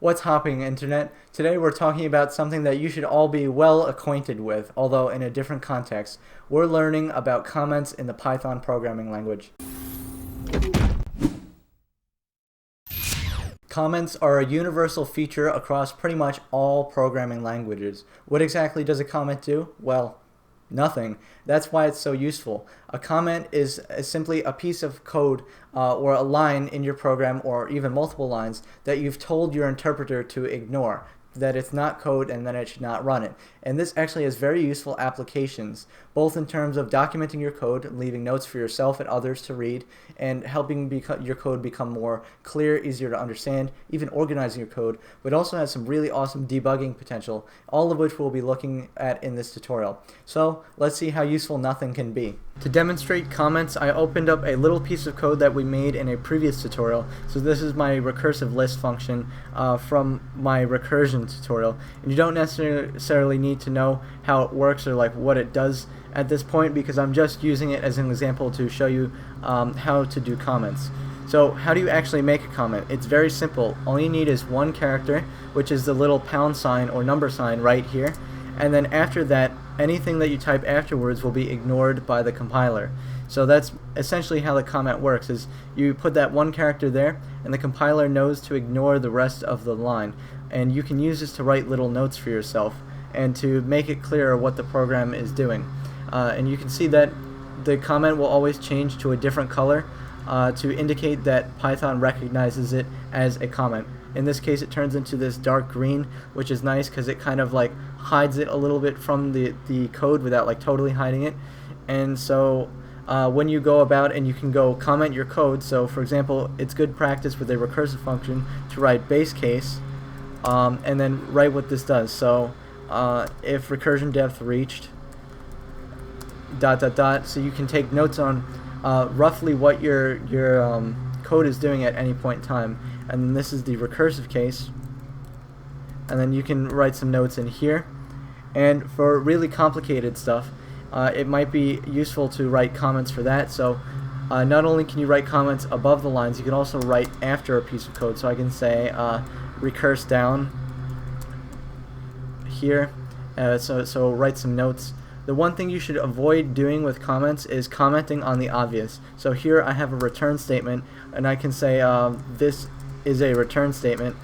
What's hopping, Internet? Today we're talking about something that you should all be well acquainted with, although in a different context. We're learning about comments in the Python programming language. Comments are a universal feature across pretty much all programming languages. What exactly does a comment do? Well, nothing. That's why it's so useful. A comment is simply a piece of code or a line in your program, or even multiple lines, that you've told your interpreter to ignore, that it's not code and then it should not run it. And this actually has very useful applications, both in terms of documenting your code, leaving notes for yourself and others to read, and helping your code become more clear, easier to understand, even organizing your code, but also has some really awesome debugging potential, all of which we'll be looking at in this tutorial. So let's see how useful nothing can be. To demonstrate comments, I opened up a little piece of code that we made in a previous tutorial. So this is my recursive list function from my recursion tutorial, and you don't necessarily need to know how it works or like what it does at this point, because I'm just using it as an example to show you how to do comments. So how do you actually make a comment? It's very simple. All you need is one character, which is the little pound sign or number sign right here, and then after that anything that you type afterwards will be ignored by the compiler. So that's essentially how the comment works, is you put that one character there and the compiler knows to ignore the rest of the line, and you can use this to write little notes for yourself and to make it clearer what the program is doing. And you can see that the comment will always change to a different color to indicate that Python recognizes it as a comment. In this case it turns into this dark green, which is nice because it kind of like hides it a little bit from the code without like totally hiding it. And so when you go about and you can go comment your code, so for example it's good practice with a recursive function to write base case and then write what this does. So if recursion depth reached ... so you can take notes on roughly what your code is doing at any point in time. And then this is the recursive case, and then you can write some notes in here. And for really complicated stuff, it might be useful to write comments for that. So not only can you write comments above the lines, you can also write after a piece of code. So I can say recurse down here, so write some notes. The one thing you should avoid doing with comments is commenting on the obvious. So here I have a return statement, and I can say this is a return statement,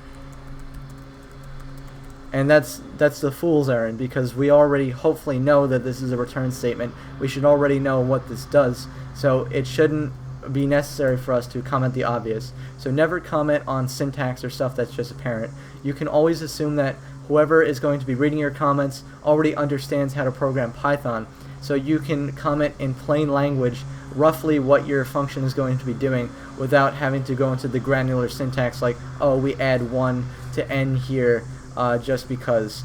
and that's the fool's errand, because we already hopefully know that this is a return statement. We should already know what this does, so it shouldn't be necessary for us to comment the obvious. So never comment on syntax or stuff that's just apparent. You can always assume that whoever is going to be reading your comments already understands how to program Python, so you can comment in plain language roughly what your function is going to be doing without having to go into the granular syntax like, oh, we add 1 to n here just because.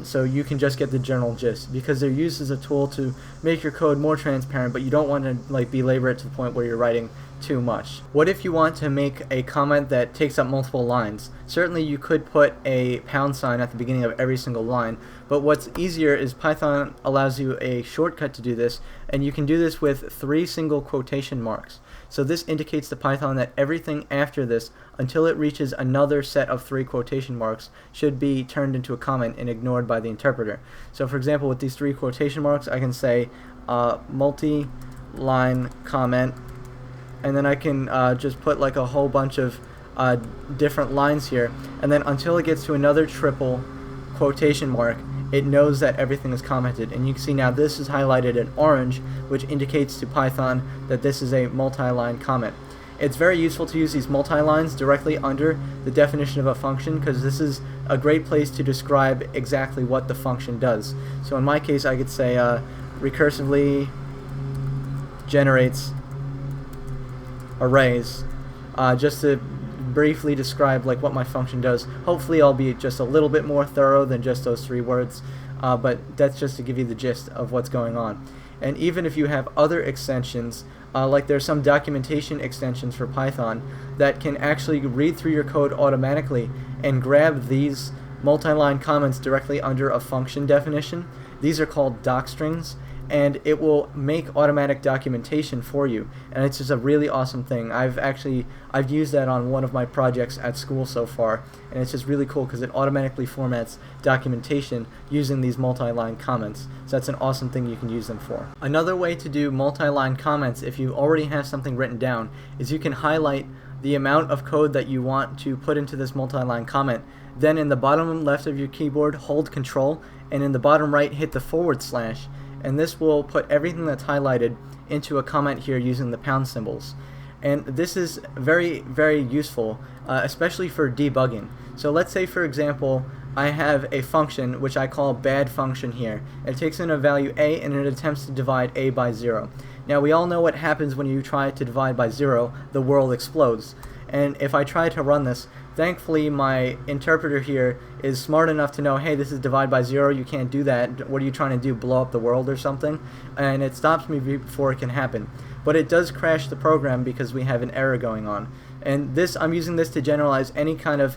So you can just get the general gist, because they're used as a tool to make your code more transparent, but you don't want to like belabor it to the point where you're writing too much. What if you want to make a comment that takes up multiple lines? Certainly you could put a pound sign at the beginning of every single line, but what's easier is Python allows you a shortcut to do this, and you can do this with 3 single quotation marks. So this indicates to Python that everything after this, until it reaches another set of 3 quotation marks, should be turned into a comment and ignored by the interpreter. So for example, with these 3 quotation marks, I can say multi-line comment, and then I can just put like a whole bunch of different lines here, and then until it gets to another triple quotation mark, it knows that everything is commented. And you can see now this is highlighted in orange, which indicates to Python that this is a multi-line comment. It's very useful to use these multi-lines directly under the definition of a function, because this is a great place to describe exactly what the function does. So in my case I could say recursively generates arrays, just to briefly describe like what my function does. Hopefully I'll be just a little bit more thorough than just those 3 words, but that's just to give you the gist of what's going on. And even if you have other extensions, like there's some documentation extensions for Python that can actually read through your code automatically and grab these multi-line comments directly under a function definition. These are called docstrings, and it will make automatic documentation for you, and it's just a really awesome thing. I've used that on one of my projects at school so far, and it's just really cool because it automatically formats documentation using these multi-line comments. So that's an awesome thing you can use them for. Another way to do multi-line comments, if you already have something written down, is you can highlight the amount of code that you want to put into this multi-line comment. Then in the bottom left of your keyboard, hold Control, and in the bottom right, hit the /, and this will put everything that's highlighted into a comment here using the pound symbols. And this is very, very useful, especially for debugging. So let's say, for example, I have a function which I call bad function here. It takes in a value a and it attempts to divide a by 0. Now we all know what happens when you try to divide by 0, the world explodes. And if I try to run this, thankfully my interpreter here is smart enough to know, hey, this is divide by 0, you can't do that, what are you trying to do, blow up the world or something? And it stops me before it can happen. But it does crash the program because we have an error going on. And this, I'm using this to generalize any kind of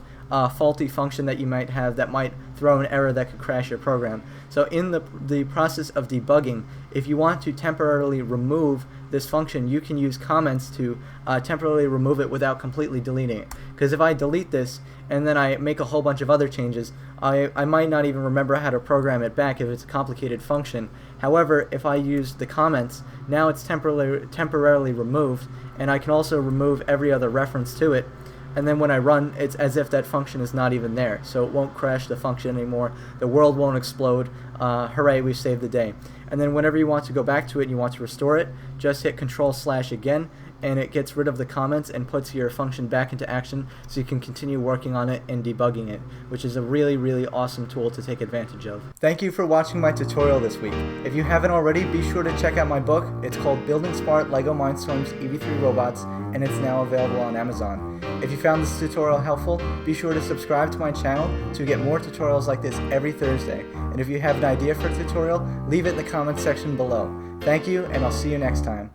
faulty function that you might have that might throw an error that could crash your program. So in the process of debugging, if you want to temporarily remove this function, you can use comments to temporarily remove it without completely deleting it. Because if I delete this and then I make a whole bunch of other changes, I might not even remember how to program it back if it's a complicated function. However, if I use the comments, now it's temporarily removed, and I can also remove every other reference to it. And then when I run, it's as if that function is not even there. So it won't crash the function anymore. The world won't explode. Hooray, we've saved the day. And then whenever you want to go back to it and you want to restore it, just hit Control/ again, and it gets rid of the comments and puts your function back into action so you can continue working on it and debugging it, which is a really, really awesome tool to take advantage of. Thank you for watching my tutorial this week. If you haven't already, be sure to check out my book. It's called Building Smart LEGO Mindstorm's EV3 Robots, and it's now available on Amazon. If you found this tutorial helpful, be sure to subscribe to my channel to get more tutorials like this every Thursday. And if you have an idea for a tutorial, leave it in the comments section below. Thank you, and I'll see you next time.